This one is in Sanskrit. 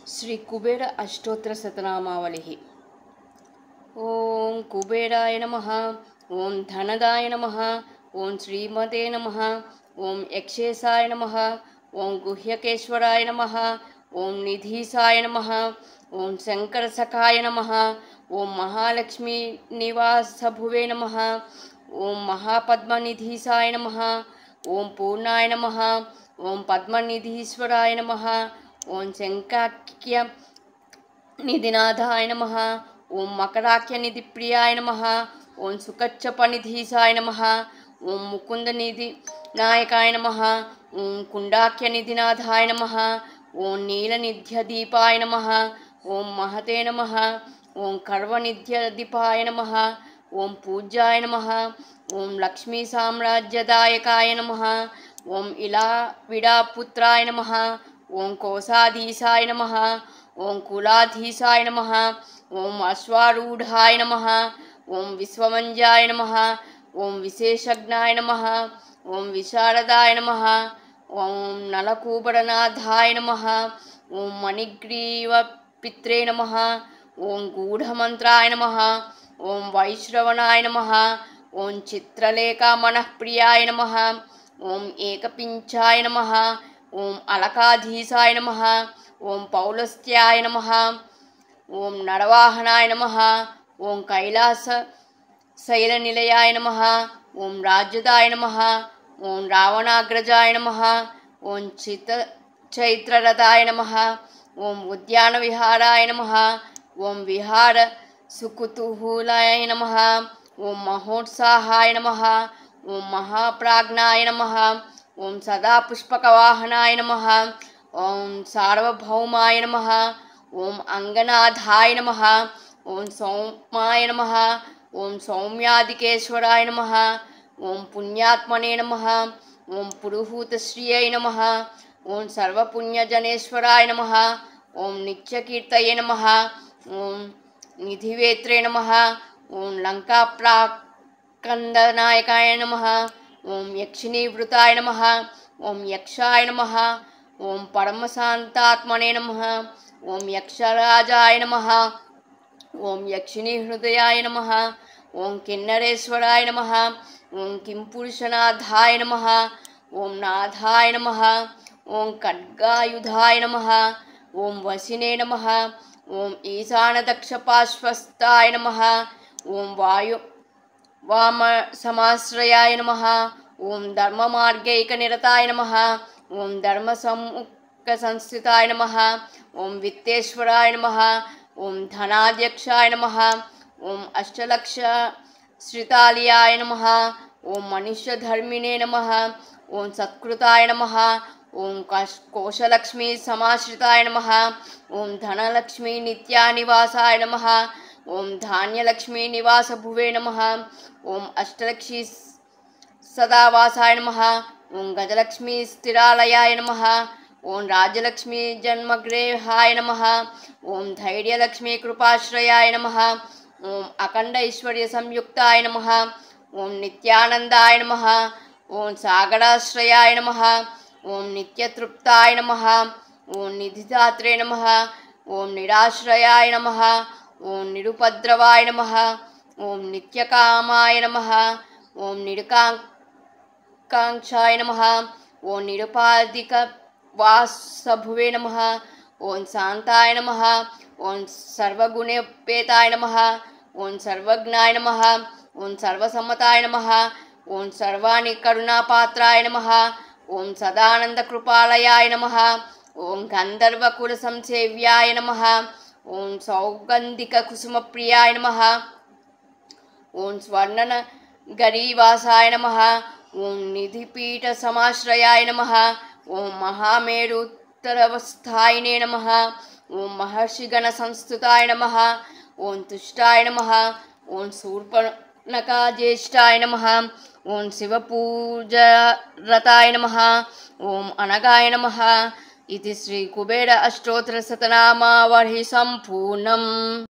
श्री कुबेर अष्टोत्तर शतनामावलिः। ओं कुबेराय नमः। ओं धनदाय नमः। ओं श्रीमते नमः। ओं यक्षेशाय नमः। ओं गुह्यकेश्वराय नमः। ओं निधीशाय नमः। ओं शंकरसखाय नमः। ओं महालक्ष्मी निवासभुवे नमः। ओं महापद्मनिधीशाय नमः। ओं पूर्णाय नमः। ओं पद्मनिधीश्वराय नमः। ओं शंकाख्य निधिनाथाय नमः। ओं मकराख्य निधिप्रियाय नमः। ओं सुकच्छपनिधीशाय नमः। ओं मुकुंद निधि नायकाय नमः। ओं कुंडाख्य निधिनाथाय नमः। ओं नीलनिध्यदीपाय नमः। ओं महते नमः। ओं कर्वनिध्यदीपाय नमः। ओं पूज्याय नमः। ओं लक्ष्मी साम्राज्यदायकाय नमः। ओं इलाविडापुत्राय नमः। ओं कोशाधीशाय नमः। ओं कुलाधीशाय नमः। ओं अश्वारूढ़ाय नमः। ओं विश्वमंजाय नमः। ओं विशेषज्ञाय नमः। ओं विशारदाय नमः। ओं नलकूबरनाथाय नमः। ओं मणिग्रीवपित्रे नमः। ओं गूढ़मंत्राय नमः। ओं वैश्रवणाय नमः। ओं चित्रलेखामनःप्रियाय नमः। ओं एकपिंचाय नमः। ओं अलकाधीशाय नमः। ओं पौलस्त्याय नमः। ओं नरवाहनाय नमः। ओं कैलास शैलनिलयाय नमः। ओं राज्यदाय नमः। ओं रावणाग्रजाय नमः। ओं चैत्ररथाय नमः। ओं उद्यानविहाराय नमः। ओं विहार सुकुतूहलाय नमः। ओं महोत्साहाय नमः। ओं महाप्राज्ञाय नमः। ओं सदापुष्पकवाहनाय नमः। ओं सार्वभौमाय नमः। ओं अंगनाथाय नमः। ओं सौम्याय नमः। ओं सौम्यादिकेश्वराय नमः। ओं पुण्यात्मने नमः। ओं पुरुहूतश्रियै नमः। ओं सर्वपुण्यजनेश्वराय नमः। ओं नित्यकीर्तये नमः। ओं निधिवेत्रे नमः। ओं लंकाप्राकंदनायकाय नमः। ओं यक्षिणीवृताय नमः। ओं यक्षाय नमः। ओं परमशान्तात्मने नमः। ओं यक्षराजाय नमः। ओं यक्षिणीहृदयाय नमः। ओं किन्नरेश्वराय नमः। ओं किंपुरुषनाथाय नमः। ओं नाथाय नमः। ओं खड्गायुधाय नमः। ओं वसिने नमः। ओं ईशानदक्षपार्श्वस्थाय नमः। ओं वामसमाश्रयाय नमः। ओं धर्ममार्गैकनिरताय नमः। ओं धर्मसम्मुखसंस्थिताय नमः। ओं वित्तेश्वराय नमः। ओं धनाध्यक्षाय नमः। ओं अष्टलक्षश्रितालयाय नमः। ओं मनुष्यधर्मिणे नमः। ओं सत्कृताय नमः। ओं कोशलक्ष्मी समाश्रिताय नमः। ओं धनलक्ष्मी नित्यानिवासाय नमः। ओं धान्यलक्ष्मी निवासभुवे नमः। ओं अष्टलक्ष्मी सदावासाय नमः। ओं गजलक्ष्मी स्थिरालयाय नमः। ओं राजलक्ष्मी जन्मगृहाय नमः। ओं धैर्यलक्ष्मी कृपाश्रयाय नमः। ओं अखंड ऐश्वर्य संयुक्ताय नमः। ओं नित्यानंदाय नमः। ओं सागराश्रयाय नमः। ओं नित्यतृप्ताय नमः। ओं निधिदात्रे नमः। ओं निराश्रयाय नमः। ओं निरुपद्रवाय नमः। ओं नित्यकामाय नमः। ओं निरुकांक्षाय नमः। ओं निरुपाधिकवासभुवे नमः। ओं शांताय नमः। ओं सर्वगुणोपेताय नमः। ओं सर्वज्ञाय नमः। ओं सर्वसम्मताय नमः। ओं सर्वाणि करुणापात्राय नमः। ओं सदानंदकृपालयाय नमः। ओं गंधर्वकुलसंसेव्याय नमः। ओं सौगंधिककुसुमप्रियाय नमः। ओं स्वर्णनगरीवासाय नमः। ओं निधिपीठसमाश्रयाय नमः। ओं महामेरुत्तरवस्थायिने नमः। ओं महर्षिगणसंस्तुताय नमः। ओं तुष्टाय नमः। ओं शूर्पणखाज्येष्ठाय नमः। ओं शिवपूजारताय नमः। ओं अनगाय नमः। इति श्री कुबेर अष्टोत्तर शतनामावलिः सम्पूर्णम्।